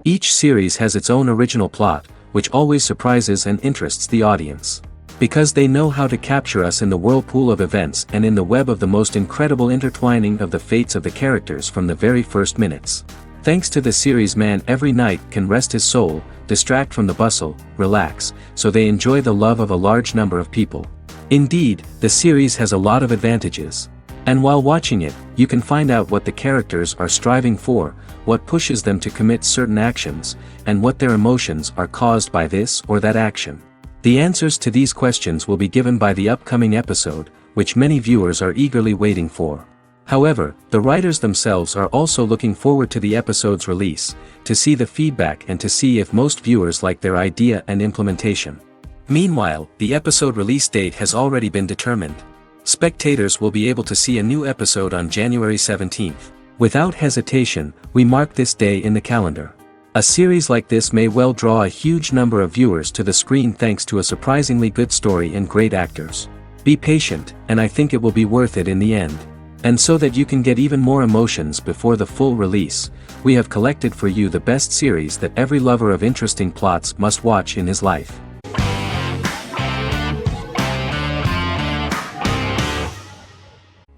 Each series has its own original plot, which always surprises and interests the audience. Because they know how to capture us in the whirlpool of events and in the web of the most incredible intertwining of the fates of the characters from the very first minutes. Thanks to the series, man every night can rest his soul, distract from the bustle, relax, so they enjoy the love of a large number of people. Indeed, the series has a lot of advantages. And while watching it, you can find out what the characters are striving for, what pushes them to commit certain actions, and what their emotions are caused by this or that action. The answers to these questions will be given by the upcoming episode, which many viewers are eagerly waiting for. However, the writers themselves are also looking forward to the episode's release, to see the feedback and to see if most viewers like their idea and implementation. Meanwhile, the episode release date has already been determined. Spectators will be able to see a new episode on January 17th. Without hesitation, we mark this day in the calendar. A series like this may well draw a huge number of viewers to the screen thanks to a surprisingly good story and great actors. Be patient, and I think it will be worth it in the end. And so that you can get even more emotions before the full release, we have collected for you the best series that every lover of interesting plots must watch in his life.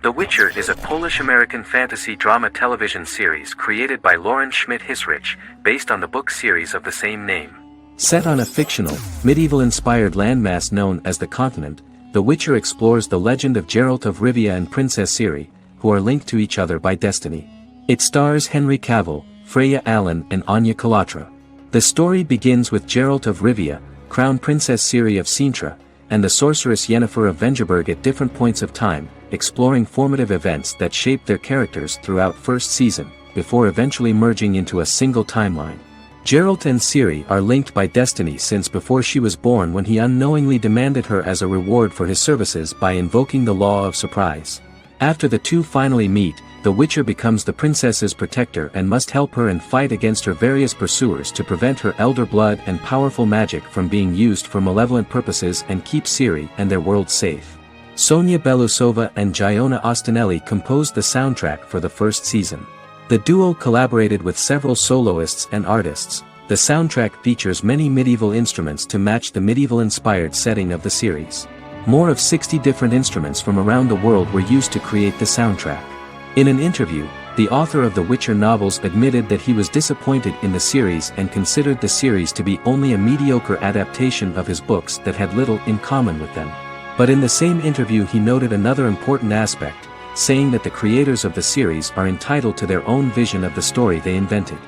The Witcher is a Polish-American fantasy drama television series created by Lauren Schmidt-Hissrich, based on the book series of the same name. Set on a fictional, medieval-inspired landmass known as the Continent, The Witcher explores the legend of Geralt of Rivia and Princess Ciri, who are linked to each other by destiny. It stars Henry Cavill, Freya Allan and Anya Chalotra. The story begins with Geralt of Rivia, Crown Princess Ciri of Sintra, and the sorceress Yennefer of Vengerberg at different points of time, exploring formative events that shaped their characters throughout first season, before eventually merging into a single timeline. Geralt and Ciri are linked by destiny since before she was born, when he unknowingly demanded her as a reward for his services by invoking the law of surprise. After the two finally meet, the Witcher becomes the princess's protector and must help her and fight against her various pursuers to prevent her elder blood and powerful magic from being used for malevolent purposes and keep Ciri and their world safe. Sonia Belousova and Giona Ostinelli composed the soundtrack for the first season. The duo collaborated with several soloists and artists. The soundtrack features many medieval instruments to match the medieval-inspired setting of the series. More of 60 different instruments from around the world were used to create the soundtrack. In an interview, the author of the Witcher novels admitted that he was disappointed in the series and considered the series to be only a mediocre adaptation of his books that had little in common with them. But in the same interview he noted another important aspect, saying that the creators of the series are entitled to their own vision of the story they invented.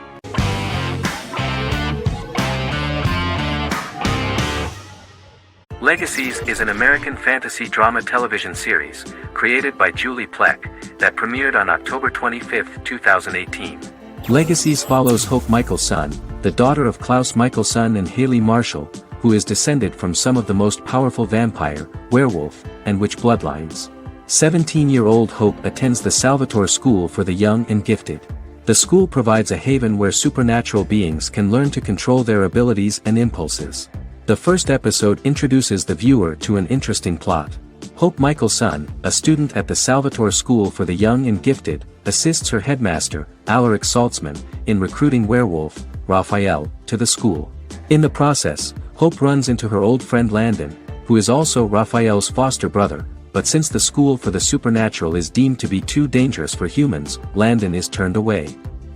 Legacies is an American fantasy drama television series, created by Julie Plec, that premiered on October 25, 2018. Legacies follows Hope Michelson, the daughter of Klaus Michelson and Haley Marshall, who is descended from some of the most powerful vampire, werewolf, and witch bloodlines. 17-year-old Hope attends the Salvatore School for the Young and Gifted. The school provides a haven where supernatural beings can learn to control their abilities and impulses. The first episode introduces the viewer to an interesting plot. Hope Michelson, a student at the Salvatore School for the Young and Gifted, assists her headmaster, Alaric Saltzman, in recruiting werewolf, Raphael, to the school. In the process, Hope runs into her old friend Landon, who is also Raphael's foster brother, but since the school for the supernatural is deemed to be too dangerous for humans, Landon is turned away.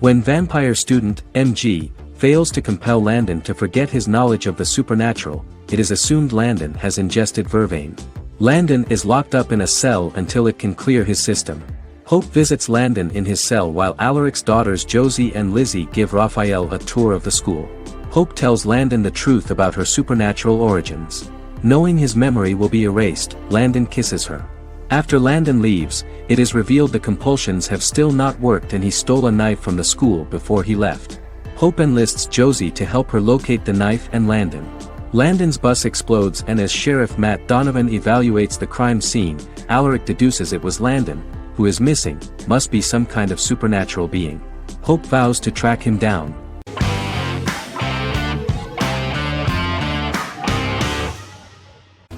When vampire student, MG, fails to compel Landon to forget his knowledge of the supernatural, it is assumed Landon has ingested vervain. Landon is locked up in a cell until it can clear his system. Hope visits Landon in his cell while Alaric's daughters Josie and Lizzie give Raphael a tour of the school. Hope tells Landon the truth about her supernatural origins. Knowing his memory will be erased, Landon kisses her. After Landon leaves, it is revealed the compulsions have still not worked and he stole a knife from the school before he left. Hope enlists Josie to help her locate the knife and Landon. Landon's bus explodes and as Sheriff Matt Donovan evaluates the crime scene, Alaric deduces it was Landon, who is missing, must be some kind of supernatural being. Hope vows to track him down.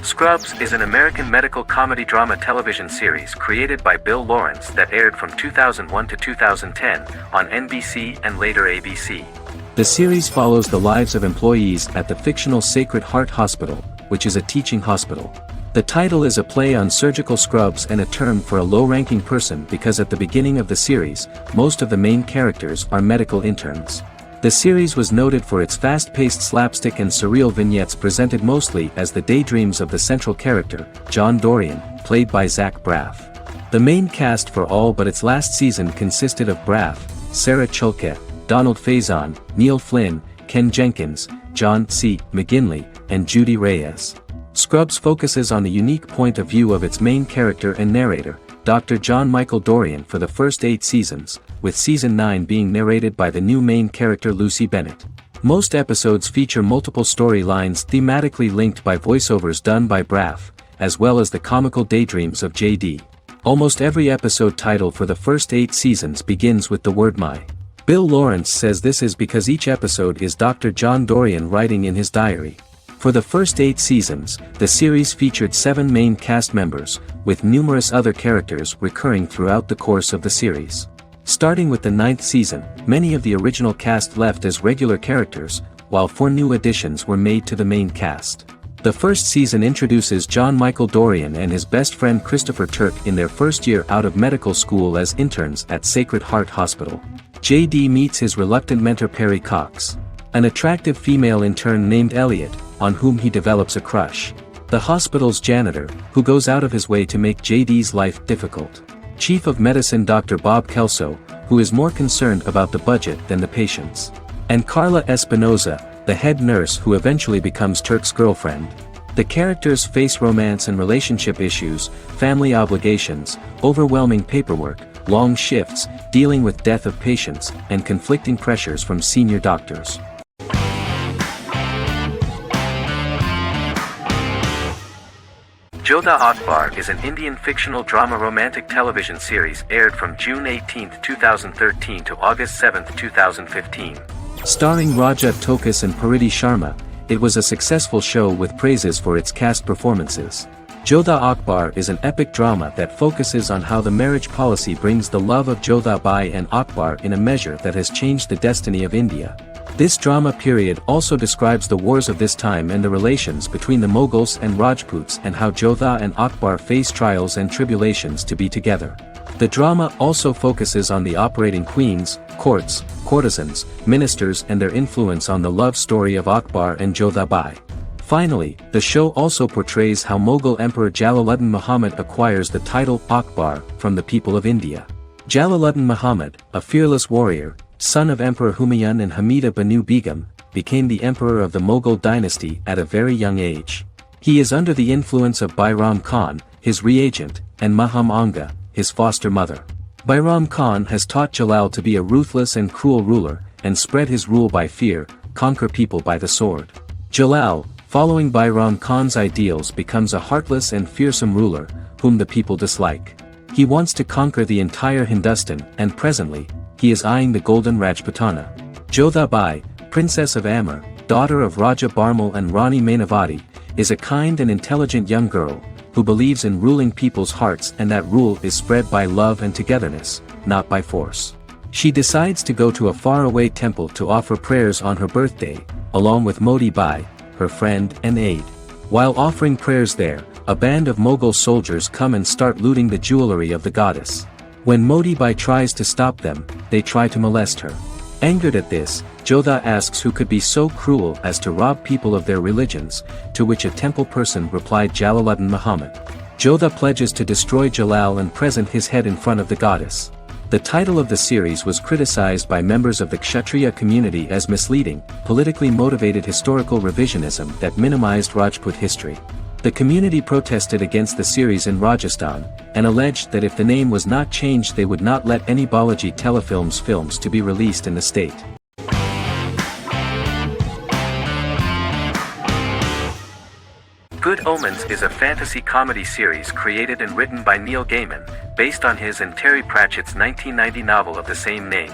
Scrubs is an American medical comedy drama television series created by Bill Lawrence that aired from 2001 to 2010 on NBC and later ABC. The series follows the lives of employees at the fictional Sacred Heart Hospital, which is a teaching hospital. The title is a play on surgical scrubs and a term for a low-ranking person because at the beginning of the series, most of the main characters are medical interns. The series was noted for its fast-paced slapstick and surreal vignettes presented mostly as the daydreams of the central character, John Dorian, played by Zach Braff. The main cast for all but its last season consisted of Braff, Sarah Chulke, Donald Faison, Neil Flynn, Ken Jenkins, John C. McGinley, and Judy Reyes. Scrubs focuses on the unique point of view of its main character and narrator, Dr. John Michael Dorian for the first 8 seasons, with season 9 being narrated by the new main character Lucy Bennett. Most episodes feature multiple storylines thematically linked by voiceovers done by Braff, as well as the comical daydreams of JD. Almost every episode title for the first 8 seasons begins with the word my. Bill Lawrence says this is because each episode is Dr. John Dorian writing in his diary. For the first 8 seasons, the series featured 7 main cast members, with numerous other characters recurring throughout the course of the series. Starting with the 9th season, many of the original cast left as regular characters, while 4 new additions were made to the main cast. The first season introduces John Michael Dorian and his best friend Christopher Turk in their first year out of medical school as interns at Sacred Heart Hospital. JD meets his reluctant mentor Perry Cox, an attractive female intern named Elliot, on whom he develops a crush. The hospital's janitor, who goes out of his way to make JD's life difficult. Chief of Medicine Dr. Bob Kelso, who is more concerned about the budget than the patients. And Carla Espinoza, the head nurse who eventually becomes Turk's girlfriend. The characters face romance and relationship issues, family obligations, overwhelming paperwork, long shifts, dealing with death of patients, and conflicting pressures from senior doctors. Jodha Akbar is an Indian fictional drama romantic television series aired from June 18, 2013 to August 7, 2015. Starring Raja Tokas and Pariti Sharma, it was a successful show with praises for its cast performances. Jodha Akbar is an epic drama that focuses on how the marriage policy brings the love of Jodha Bai and Akbar in a measure that has changed the destiny of India. This drama period also describes the wars of this time and the relations between the Mughals and Rajputs and how Jodha and Akbar face trials and tribulations to be together. The drama also focuses on the operating queens, courts, courtesans, ministers and their influence on the love story of Akbar and Jodha Bai. Finally, the show also portrays how Mughal Emperor Jalaluddin Muhammad acquires the title Akbar from the people of India. Jalaluddin Muhammad, a fearless warrior, son of Emperor Humayun and Hamida Banu Begum, became the emperor of the Mughal dynasty at a very young age. He is under the influence of Bairam Khan, his reagent, and Maham Anga, his foster mother. Bairam Khan has taught Jalal to be a ruthless and cruel ruler, and spread his rule by fear, conquer people by the sword. Jalal, following Bairam Khan's ideals, becomes a heartless and fearsome ruler, whom the people dislike. He wants to conquer the entire Hindustan, and presently, he is eyeing the Golden Rajputana. Jodha Bai, Princess of Amber, daughter of Raja Barmal and Rani Mainavati, is a kind and intelligent young girl, who believes in ruling people's hearts and that rule is spread by love and togetherness, not by force. She decides to go to a faraway temple to offer prayers on her birthday, along with Modi Bai, her friend and aide. While offering prayers there, a band of Mughal soldiers come and start looting the jewelry of the goddess. When Modi Bai tries to stop them, they try to molest her. Angered at this, Jodha asks who could be so cruel as to rob people of their religions, to which a temple person replied Jalaluddin Muhammad. Jodha pledges to destroy Jalal and present his head in front of the goddess. The title of the series was criticized by members of the Kshatriya community as misleading, politically motivated historical revisionism that minimized Rajput history. The community protested against the series in Rajasthan, and alleged that if the name was not changed they would not let any Balaji Telefilms films to be released in the state. Good Omens is a fantasy comedy series created and written by Neil Gaiman, based on his and Terry Pratchett's 1990 novel of the same name.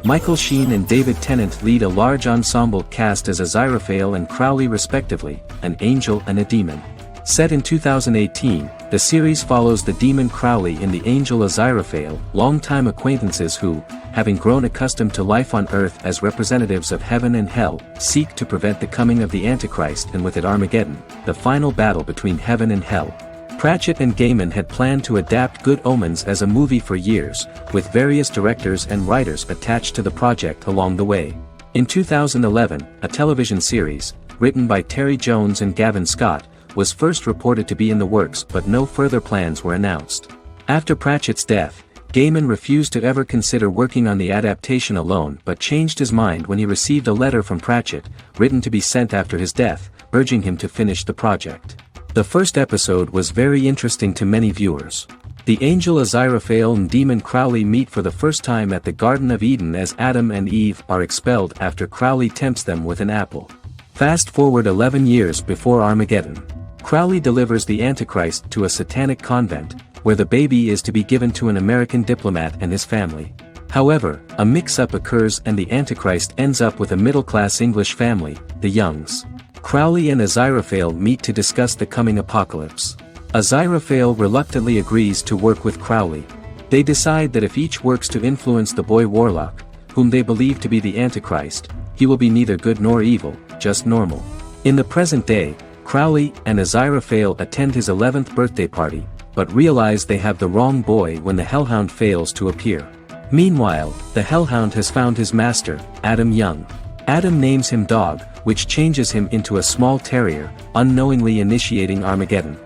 Michael Sheen and David Tennant lead a large ensemble cast as Aziraphale and Crowley respectively, an angel and a demon. Set in 2018, The series follows the demon Crowley and the angel Aziraphale, longtime acquaintances who, having grown accustomed to life on Earth as representatives of heaven and hell, seek to prevent the coming of the Antichrist and with it Armageddon, the final battle between heaven and hell. Pratchett and Gaiman had planned to adapt Good Omens as a movie for years, with various directors and writers attached to the project along the way. In 2011, a television series, written by Terry Jones and Gavin Scott, was first reported to be in the works but no further plans were announced. After Pratchett's death, Gaiman refused to ever consider working on the adaptation alone but changed his mind when he received a letter from Pratchett, written to be sent after his death, urging him to finish the project. The first episode was very interesting to many viewers. The angel Aziraphale and demon Crowley meet for the first time at the Garden of Eden as Adam and Eve are expelled after Crowley tempts them with an apple. Fast forward 11 years before Armageddon. Crowley delivers the Antichrist to a satanic convent, where the baby is to be given to an American diplomat and his family. However, a mix-up occurs and the Antichrist ends up with a middle-class English family, the Youngs. Crowley and Aziraphale meet to discuss the coming apocalypse. Aziraphale reluctantly agrees to work with Crowley. They decide that if each works to influence the boy Warlock, whom they believe to be the Antichrist, he will be neither good nor evil, just normal. In the present day, Crowley and Aziraphale attend his 11th birthday party, but realize they have the wrong boy when the Hellhound fails to appear. Meanwhile, the Hellhound has found his master, Adam Young. Adam names him Dog, which changes him into a small terrier, unknowingly initiating Armageddon.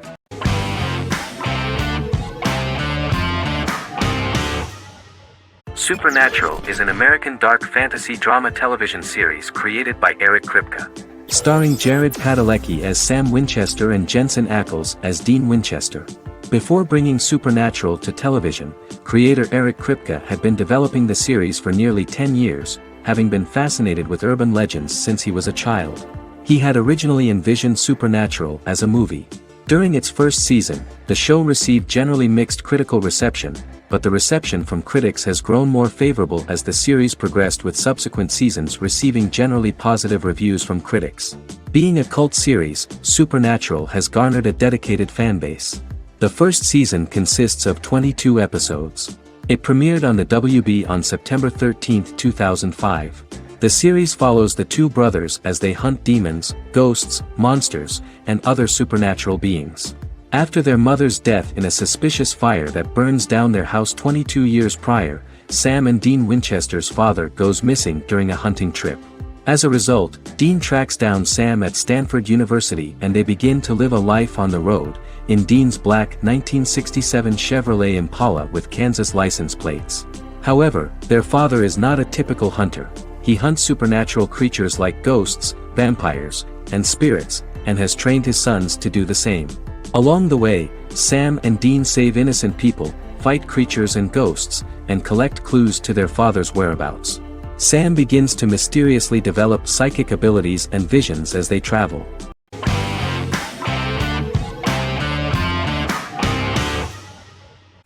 Supernatural is an American dark fantasy drama television series created by Eric Kripke. Starring Jared Padalecki as Sam Winchester and Jensen Ackles as Dean Winchester. Before bringing Supernatural to television, creator Eric Kripke had been developing the series for nearly 10 years, having been fascinated with urban legends since he was a child. He had originally envisioned Supernatural as a movie. During its first season, the show received generally mixed critical reception, but the reception from critics has grown more favorable as the series progressed, with subsequent seasons receiving generally positive reviews from critics. Being a cult series, Supernatural has garnered a dedicated fanbase. The first season consists of 22 episodes. It premiered on the WB on September 13, 2005. The series follows the two brothers as they hunt demons, ghosts, monsters, and other supernatural beings. After their mother's death in a suspicious fire that burns down their house 22 years prior, Sam and Dean Winchester's father goes missing during a hunting trip. As a result, Dean tracks down Sam at Stanford University and they begin to live a life on the road, in Dean's black 1967 Chevrolet Impala with Kansas license plates. However, their father is not a typical hunter. He hunts supernatural creatures like ghosts, vampires, and spirits, and has trained his sons to do the same. Along the way, Sam and Dean save innocent people, fight creatures and ghosts, and collect clues to their father's whereabouts. Sam begins to mysteriously develop psychic abilities and visions as they travel.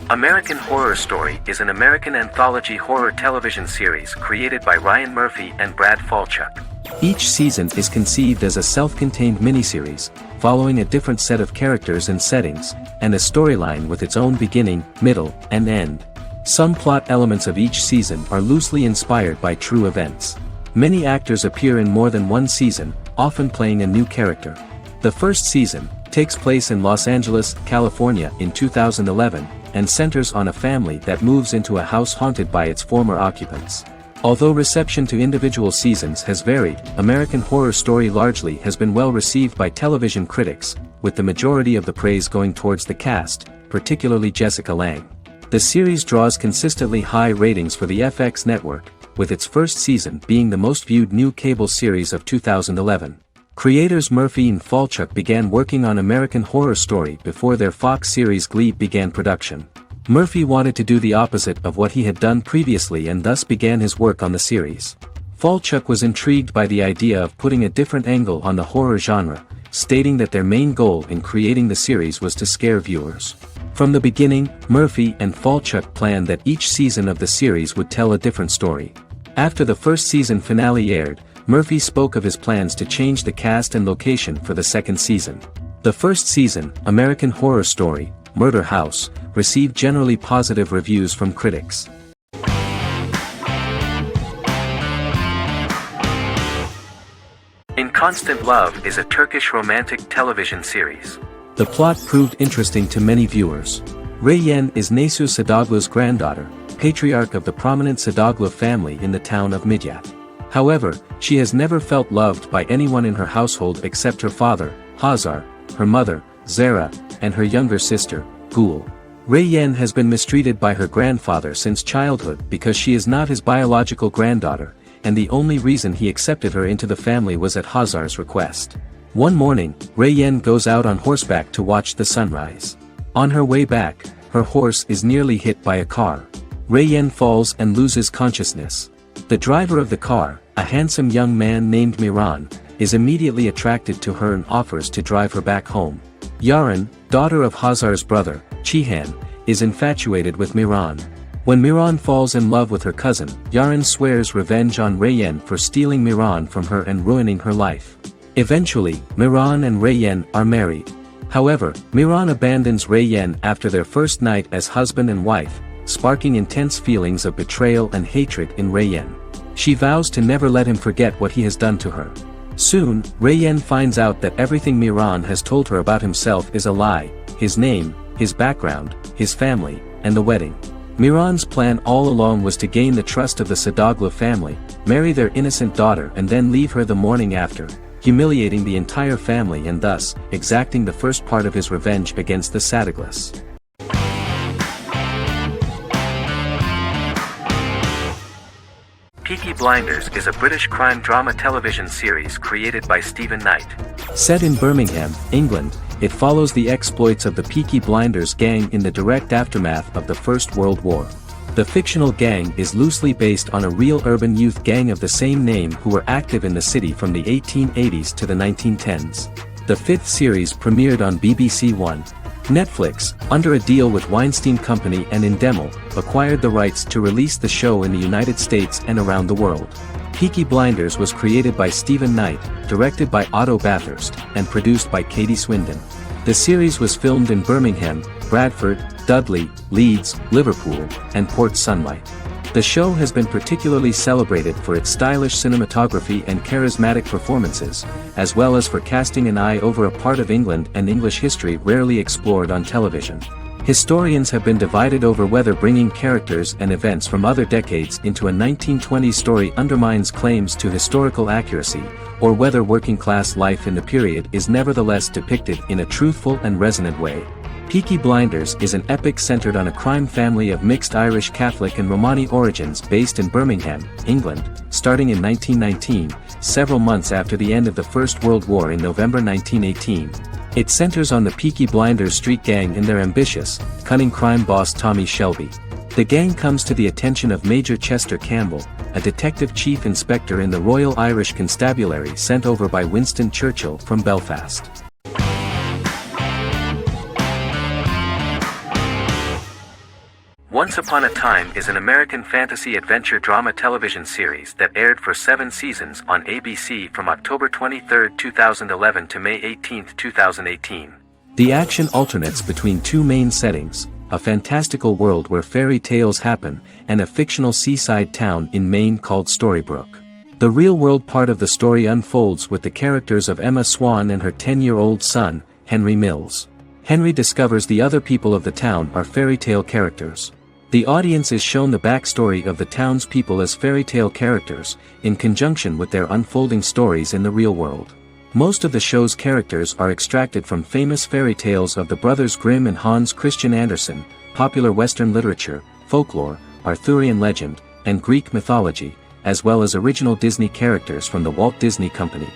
American Horror Story is an American anthology horror television series created by Ryan Murphy and Brad Falchuk. Each season is conceived as a self-contained miniseries, following a different set of characters and settings, and a storyline with its own beginning, middle, and end. Some plot elements of each season are loosely inspired by true events. Many actors appear in more than one season, often playing a new character. The first season takes place in Los Angeles, California in 2011, and centers on a family that moves into a house haunted by its former occupants. Although reception to individual seasons has varied, American Horror Story largely has been well received by television critics, with the majority of the praise going towards the cast, particularly Jessica Lange. The series draws consistently high ratings for the FX network, with its first season being the most viewed new cable series of 2011. Creators Murphy and Falchuk began working on American Horror Story before their Fox series Glee began production. Murphy wanted to do the opposite of what he had done previously and thus began his work on the series. Falchuk was intrigued by the idea of putting a different angle on the horror genre, stating that their main goal in creating the series was to scare viewers. From the beginning, Murphy and Falchuk planned that each season of the series would tell a different story. After the first season finale aired, Murphy spoke of his plans to change the cast and location for the second season. The first season, American Horror Story, Murder House, received generally positive reviews from critics. In Constant Love is a Turkish romantic television series. The plot proved interesting to many viewers. Reyyen is Nesu Sadoglu's granddaughter, patriarch of the prominent Sadoglu family in the town of Midyat. However, she has never felt loved by anyone in her household except her father, Hazar, her mother, Zara, and her younger sister, Gul. Reyyen has been mistreated by her grandfather since childhood because she is not his biological granddaughter, and the only reason he accepted her into the family was at Hazar's request. One morning, Reyyen goes out on horseback to watch the sunrise. On her way back, her horse is nearly hit by a car. Reyyen falls and loses consciousness. The driver of the car, a handsome young man named Miran, is immediately attracted to her and offers to drive her back home. Yaren, daughter of Hazar's brother, Cihan, is infatuated with Miran. When Miran falls in love with her cousin, Yaren swears revenge on Reyyen for stealing Miran from her and ruining her life. Eventually, Miran and Reyyen are married. However, Miran abandons Reyyen after their first night as husband and wife, sparking intense feelings of betrayal and hatred in Reyyen. She vows to never let him forget what he has done to her. Soon, Reyyen finds out that everything Miran has told her about himself is a lie: his name, his background, his family, and the wedding. Miran's plan all along was to gain the trust of the Sadoglu family, marry their innocent daughter and then leave her the morning after, humiliating the entire family and thus, exacting the first part of his revenge against the Sadoglus. Peaky Blinders is a British crime drama television series created by Stephen Knight. Set in Birmingham, England, it follows the exploits of the Peaky Blinders gang in the direct aftermath of the First World War. The fictional gang is loosely based on a real urban youth gang of the same name who were active in the city from the 1880s to the 1910s. The fifth series premiered on BBC One. Netflix, under a deal with Weinstein Company and Endemol, acquired the rights to release the show in the United States and around the world. Peaky Blinders was created by Stephen Knight, directed by Otto Bathurst, and produced by Katie Swindon. The series was filmed in Birmingham, Bradford, Dudley, Leeds, Liverpool, and Port Sunlight. The show has been particularly celebrated for its stylish cinematography and charismatic performances, as well as for casting an eye over a part of England and English history rarely explored on television. Historians have been divided over whether bringing characters and events from other decades into a 1920s story undermines claims to historical accuracy, or whether working-class life in the period is nevertheless depicted in a truthful and resonant way. Peaky Blinders is an epic centered on a crime family of mixed Irish Catholic and Romani origins based in Birmingham, England, starting in 1919, several months after the end of the First World War in November 1918. It centers on the Peaky Blinders street gang and their ambitious, cunning crime boss Tommy Shelby. The gang comes to the attention of Major Chester Campbell, a detective chief inspector in the Royal Irish Constabulary sent over by Winston Churchill from Belfast. Once Upon a Time is an American fantasy adventure drama television series that aired for 7 seasons on ABC from October 23, 2011 to May 18, 2018. The action alternates between two main settings: a fantastical world where fairy tales happen, and a fictional seaside town in Maine called Storybrooke. The real-world part of the story unfolds with the characters of Emma Swan and her 10-year-old son, Henry Mills. Henry discovers the other people of the town are fairy tale characters. The audience is shown the backstory of the townspeople as fairy tale characters, in conjunction with their unfolding stories in the real world. Most of the show's characters are extracted from famous fairy tales of the Brothers Grimm and Hans Christian Andersen, popular Western literature, folklore, Arthurian legend, and Greek mythology, as well as original Disney characters from the Walt Disney Company.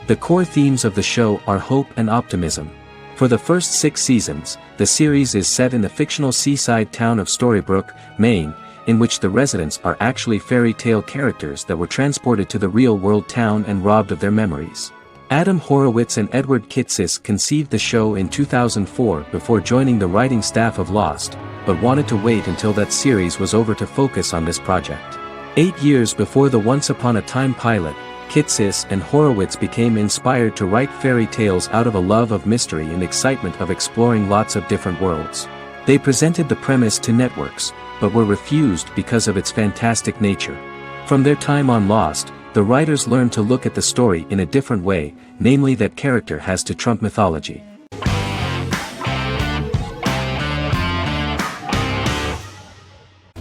The core themes of the show are hope and optimism. For the first 6 seasons, the series is set in the fictional seaside town of Storybrooke, Maine, in which the residents are actually fairy tale characters that were transported to the real-world town and robbed of their memories. Adam Horowitz and Edward Kitsis conceived the show in 2004 before joining the writing staff of Lost, but wanted to wait until that series was over to focus on this project. 8 years before the Once Upon a Time pilot, Kitsis and Horowitz became inspired to write fairy tales out of a love of mystery and excitement of exploring lots of different worlds. They presented the premise to networks, but were refused because of its fantastic nature. From their time on Lost, the writers learned to look at the story in a different way, namely that character has to trump mythology.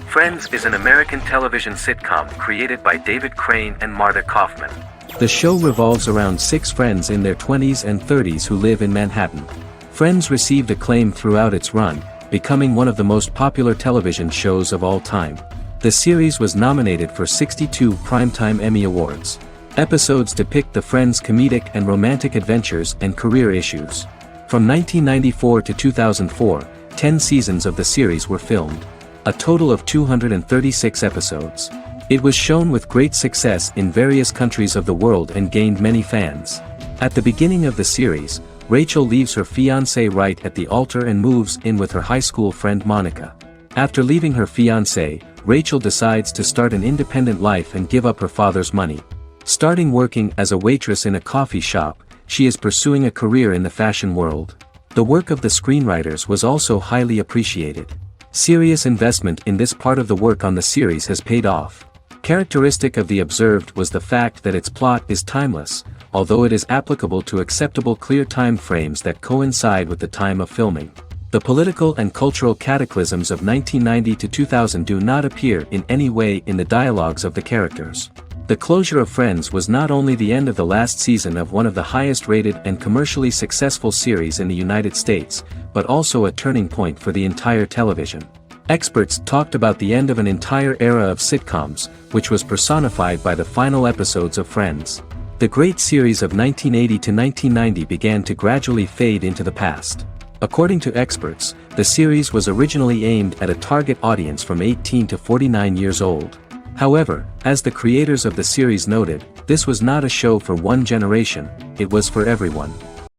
Friends is an American television sitcom created by David Crane and Martha Kaufman. The show revolves around 6 friends in their 20s and 30s who live in Manhattan. Friends received acclaim throughout its run, becoming one of the most popular television shows of all time. The series was nominated for 62 Primetime Emmy Awards. Episodes depict the friends' comedic and romantic adventures and career issues. From 1994 to 2004, 10 seasons of the series were filmed. A total of 236 episodes. It was shown with great success in various countries of the world and gained many fans. At the beginning of the series, Rachel leaves her fiancé right at the altar and moves in with her high school friend Monica. After leaving her fiancé, Rachel decides to start an independent life and give up her father's money. Starting working as a waitress in a coffee shop, she is pursuing a career in the fashion world. The work of the screenwriters was also highly appreciated. Serious investment in this part of the work on the series has paid off. Characteristic of The Observed was the fact that its plot is timeless, although it is applicable to acceptable clear time frames that coincide with the time of filming. The political and cultural cataclysms of 1990 to 2000 do not appear in any way in the dialogues of the characters. The closure of Friends was not only the end of the last season of one of the highest-rated and commercially successful series in the United States, but also a turning point for the entire television. Experts talked about the end of an entire era of sitcoms, which was personified by the final episodes of Friends. The great series of 1980 to 1990 began to gradually fade into the past. According to experts, the series was originally aimed at a target audience from 18 to 49 years old. However, as the creators of the series noted, this was not a show for one generation, it was for everyone.